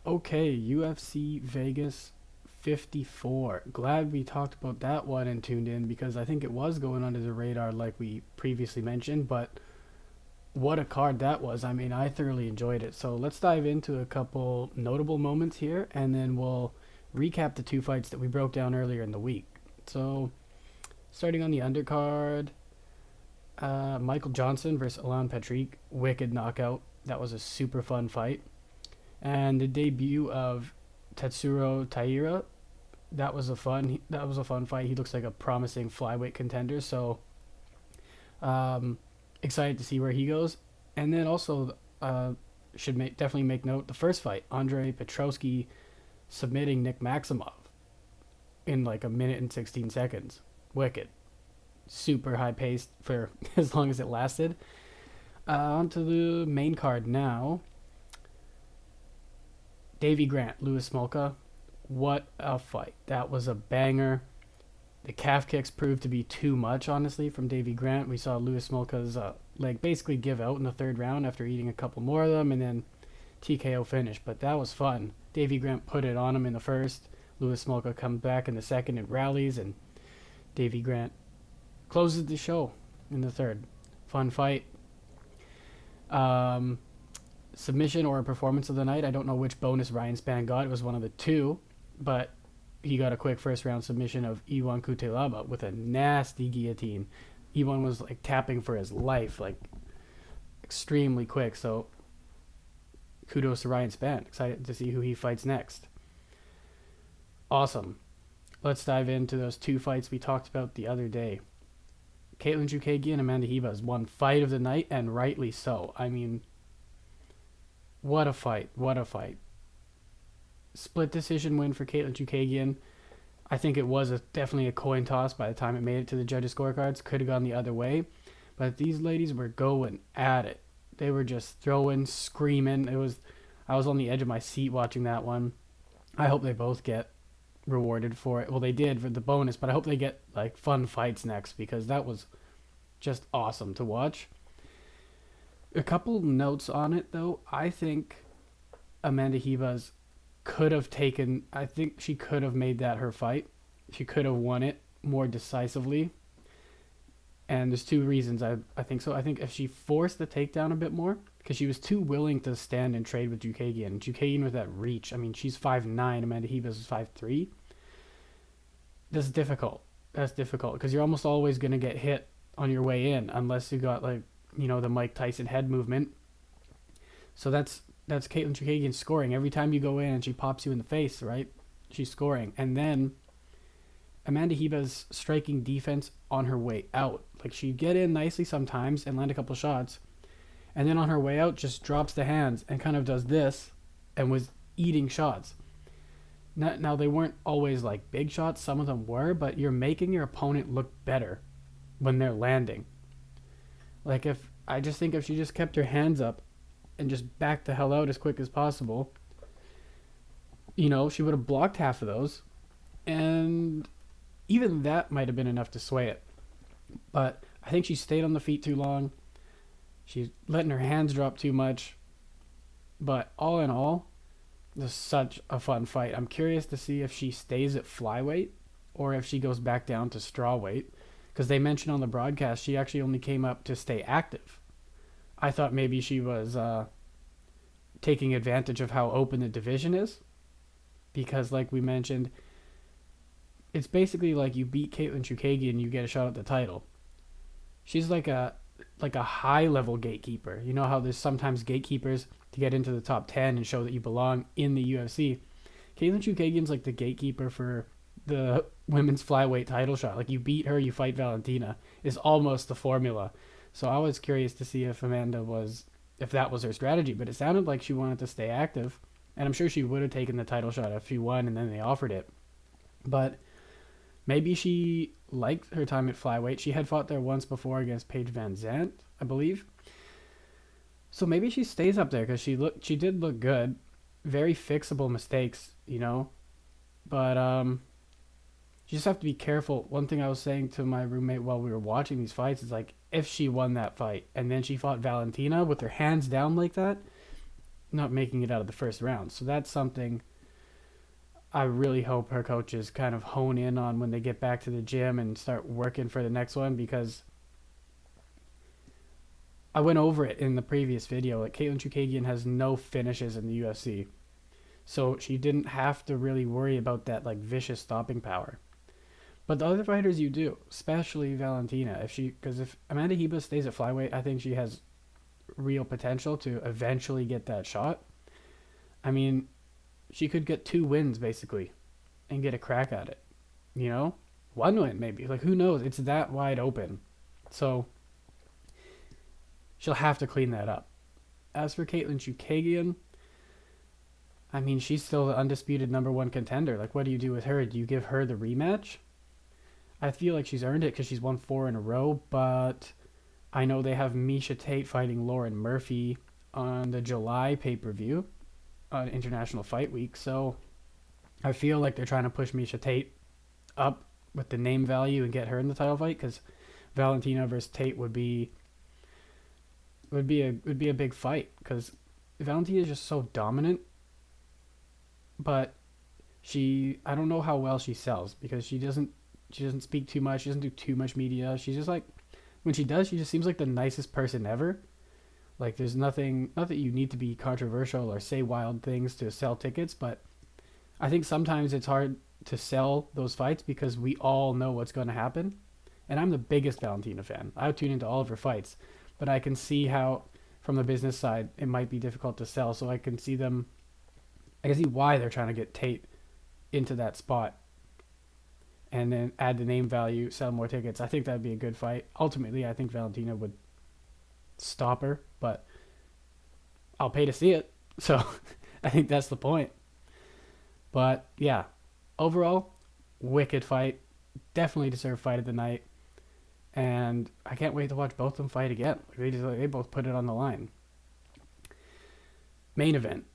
Okay, UFC Vegas 54. Glad we talked about that one and tuned in because I think it was going under the radar like we previously mentioned, but what a card that was. I mean, I thoroughly enjoyed it. So let's dive into a couple notable moments here and then we'll recap the two fights that we broke down earlier in the week. So, starting on the undercard, Michael Johnson versus Alan Patrick, wicked knockout. That was a super fun fight. And the debut of Tetsuro Taira, that was a fun fight. He looks like a promising flyweight contender, so excited to see where he goes. And then also definitely make note the first fight, Andre Petrosky submitting Nick Maximov in like a minute and 16 seconds. Wicked, super high paced for as long as it lasted. On to the main card now. Davy Grant, Louis Smolka. What a fight. That was a banger. The calf kicks proved to be too much, honestly, from Davy Grant. We saw Louis Smolka's leg basically give out in the third round after eating a couple more of them, and then TKO finish. But that was fun. Davy Grant put it on him in the first. Louis Smolka comes back in the second and rallies, and Davy Grant closes the show in the third. Fun fight. Submission or a performance of the night. I don't know which bonus Ryan Spann got. It was one of the two, but he got a quick first round submission of Iwan Kutelaba with a nasty guillotine. Iwan was like tapping for his life, like extremely quick. So kudos to Ryan Spann. Excited to see who he fights next. Awesome. Let's dive into those two fights we talked about the other day. Katlyn Chookagian and Amanda Ribas won fight of the night, and rightly so. I mean, what a fight. What a fight. Split decision win for Katlyn Chookagian. I think it was definitely a coin toss by the time it made it to the judges' scorecards. Could have gone the other way. But these ladies were going at it. They were just throwing, screaming. I was on the edge of my seat watching that one. I hope they both get rewarded for it. Well, they did for the bonus, but I hope they get like fun fights next because that was just awesome to watch. A couple notes on it though. I think Amanda Ribas I think she could have made that her fight. She could have won it more decisively. And there's two reasons I think so. I think if she forced the takedown a bit more, because she was too willing to stand and trade with Chookagian. Chookagian with that reach. I mean, she's 5'9", Amanda Ribas is 5'3". That's difficult. That's difficult because you're almost always going to get hit on your way in unless you got like, the Mike Tyson head movement. So that's Katlyn Chookagian scoring. Every time you go in and she pops you in the face, right? She's scoring. And then Amanda Ribas striking defense on her way out. Like she'd get in nicely sometimes and land a couple shots. And then on her way out just drops the hands and kind of does this and was eating shots. Now they weren't always like big shots. Some of them were, but you're making your opponent look better when they're landing. Like I just think if she just kept her hands up and just backed the hell out as quick as possible, she would have blocked half of those. And even that might have been enough to sway it. But I think she stayed on the feet too long. She's letting her hands drop too much. But all in all, this is such a fun fight. I'm curious to see if she stays at flyweight or if she goes back down to strawweight. Because they mentioned on the broadcast she actually only came up to stay active. I thought maybe she was taking advantage of how open the division is. Because like we mentioned, it's basically like you beat Katlyn Chookagian and you get a shot at the title. She's like a high level gatekeeper. You know how there's sometimes gatekeepers to get into the top 10 and show that you belong in the UFC. Katlyn Chookagian's like the gatekeeper for the women's flyweight title shot. Like you beat her, you fight Valentina is almost the formula. So I was curious to see if that was her strategy, but it sounded like she wanted to stay active, and I'm sure she would have taken the title shot if she won and then they offered it. But maybe she liked her time at flyweight. She had fought there once before against Paige Van Zandt, I believe. So maybe she stays up there because she did look good. Very fixable mistakes, But you just have to be careful. One thing I was saying to my roommate while we were watching these fights is like, if she won that fight and then she fought Valentina with her hands down like that, not making it out of the first round. So that's something I really hope her coaches kind of hone in on when they get back to the gym and start working for the next one, because I went over it in the previous video. Like, Katlyn Chookagian has no finishes in the UFC. So she didn't have to really worry about that like vicious stopping power. But the other fighters you do, especially Valentina, because if Amanda Ribas stays at flyweight, I think she has real potential to eventually get that shot. I mean, she could get 2 wins basically and get a crack at it. You know? 1 win maybe. Like, who knows? It's that wide open. So she'll have to clean that up. As for Katlyn Chookagian, I mean, she's still the undisputed #1 contender. Like, what do you do with her? Do you give her the rematch? I feel like she's earned it because she's won 4 in a row, but I know they have Miesha Tate fighting Lauren Murphy on the July pay-per-view on International Fight Week, so I feel like they're trying to push Miesha Tate up with the name value and get her in the title fight, because Valentina versus Tate would be a big fight, because Valentina is just so dominant, but I don't know how well she sells, because she doesn't speak too much, she doesn't do too much media. She's just like, when she does, she just seems like the nicest person ever. Like, there's nothing, not that you need to be controversial or say wild things to sell tickets, but I think sometimes it's hard to sell those fights because we all know what's going to happen. And I'm the biggest Valentina fan. I would tune into all of her fights, but I can see how, from the business side, it might be difficult to sell. So I can see why they're trying to get Tate into that spot and then add the name value, sell more tickets. I think that'd be a good fight. Ultimately, I think Valentina would stop her, but I'll pay to see it. So I think that's the point. But yeah, overall, wicked fight. Definitely deserved fight of the night. And I can't wait to watch both of them fight again. They both put it on the line. Main event.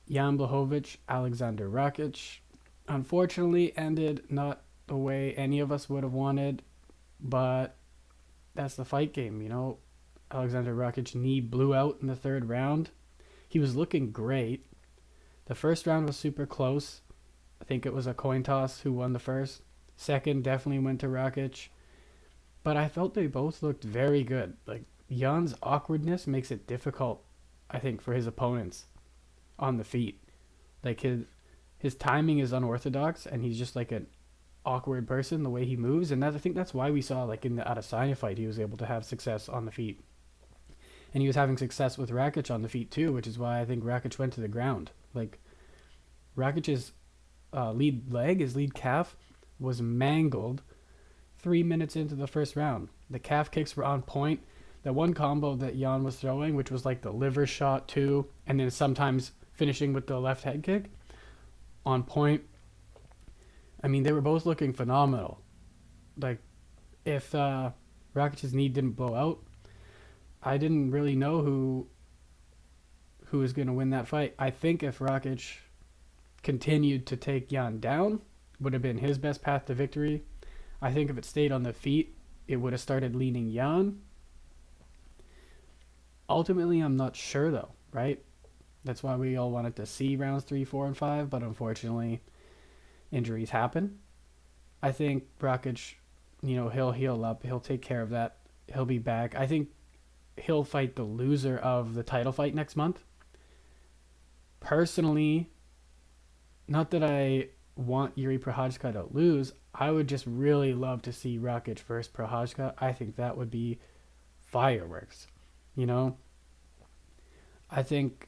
Jan Blachowicz, Aleksandar Rakic. Unfortunately, ended not the way any of us would have wanted, but that's the fight game, you know. Aleksandar Rakic's knee blew out in the 3rd round. He was looking great. The 1st round was super close. I think it was a coin toss who won the first. 2nd definitely went to Rakic. But I felt they both looked very good. Like, Jan's awkwardness makes it difficult, I think, for his opponents on the feet. Like, his timing is unorthodox, and he's just like an awkward person the way he moves, and I think that's why we saw, like, in the Adesanya fight, he was able to have success on the feet, and he was having success with Rakic on the feet too, which is why I think Rakic went to the ground. Like, Rakic's lead leg, his lead calf, was mangled 3 minutes into the 1st round. The calf kicks were on point. That one combo that Jan was throwing, which was like the liver shot too, and then sometimes finishing with the left head kick, on point. I mean, they were both looking phenomenal. Like, if Rakic's knee didn't blow out, I didn't really know who was going to win that fight. I think if Rakic continued to take Jan down, would have been his best path to victory. I think if it stayed on the feet, it would have started leaning Jan. Ultimately, I'm not sure though, right? That's why we all wanted to see rounds 3, 4, and 5, but unfortunately, injuries happen. I think Rakic, he'll heal up. He'll take care of that. He'll be back. I think he'll fight the loser of the title fight next month. Personally, not that I want Yuri Prochazka to lose, I would just really love to see Rakic versus Prochazka. I think that would be fireworks. I think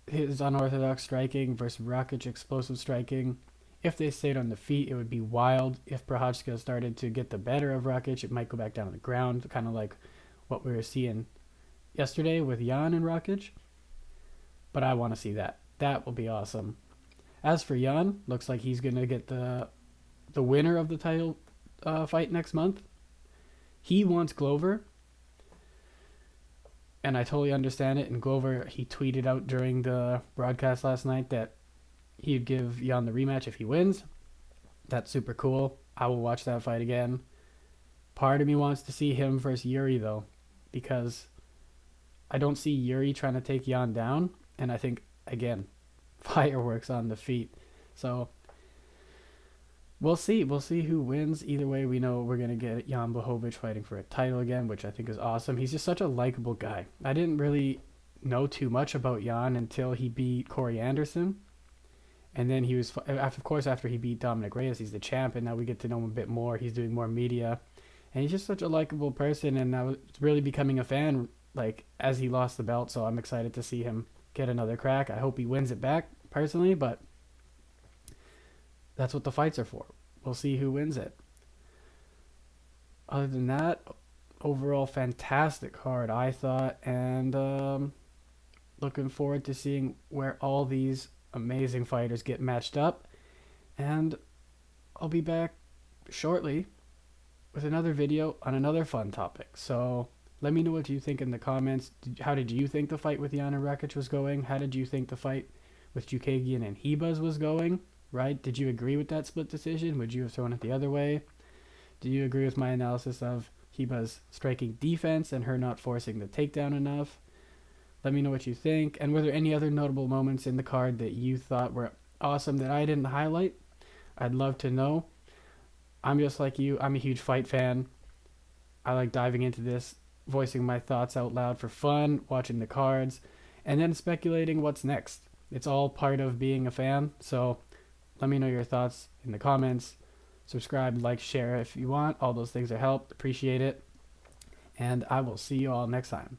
his unorthodox striking versus Rakic explosive striking, if they stayed on the feet, it would be wild. If Prochazka started to get the better of Rakic, it might go back down to the ground, kind of like what we were seeing yesterday with Jan and Rakic. But I want to see that. That will be awesome. As for Jan, looks like he's going to get the winner of the title fight next month. He wants Glover, and I totally understand it. And Glover, he tweeted out during the broadcast last night that he'd give Jan the rematch if he wins. That's super cool. I will watch that fight again. Part of me wants to see him versus Yuri, though, because I don't see Yuri trying to take Jan down, And I think, again, fireworks on the feet. So we'll see. We'll see who wins. Either way, we know we're going to get Jan Blachowicz fighting for a title again, which I think is awesome. He's just such a likable guy. I didn't really know too much about Jan until he beat Corey Anderson. And then he was, of course, after he beat Dominic Reyes, he's the champ, and now we get to know him a bit more. He's doing more media, and he's just such a likable person, and I was really becoming a fan, like, as he lost the belt, so I'm excited to see him get another crack. I hope he wins it back, personally, but that's what the fights are for. We'll see who wins it. Other than that, overall fantastic card, I thought, and looking forward to seeing where all these amazing fighters get matched up, and I'll be back shortly with another video on another fun topic. So let me know what you think in the comments. How did you think the fight with Jan and Rakic was going? How did you think the fight with Chookagian and Ribas was going? Right? Did you agree with that split decision? Would you have thrown it the other way? Do you agree with my analysis of Ribas striking defense and her not forcing the takedown enough? Let me know what you think. And were there any other notable moments in the card that you thought were awesome that I didn't highlight? I'd love to know. I'm just like you. I'm a huge fight fan. I like diving into this, voicing my thoughts out loud for fun, watching the cards, and then speculating what's next. It's all part of being a fan. So let me know your thoughts in the comments. Subscribe, like, share if you want. All those things are helped. Appreciate it. And I will see you all next time.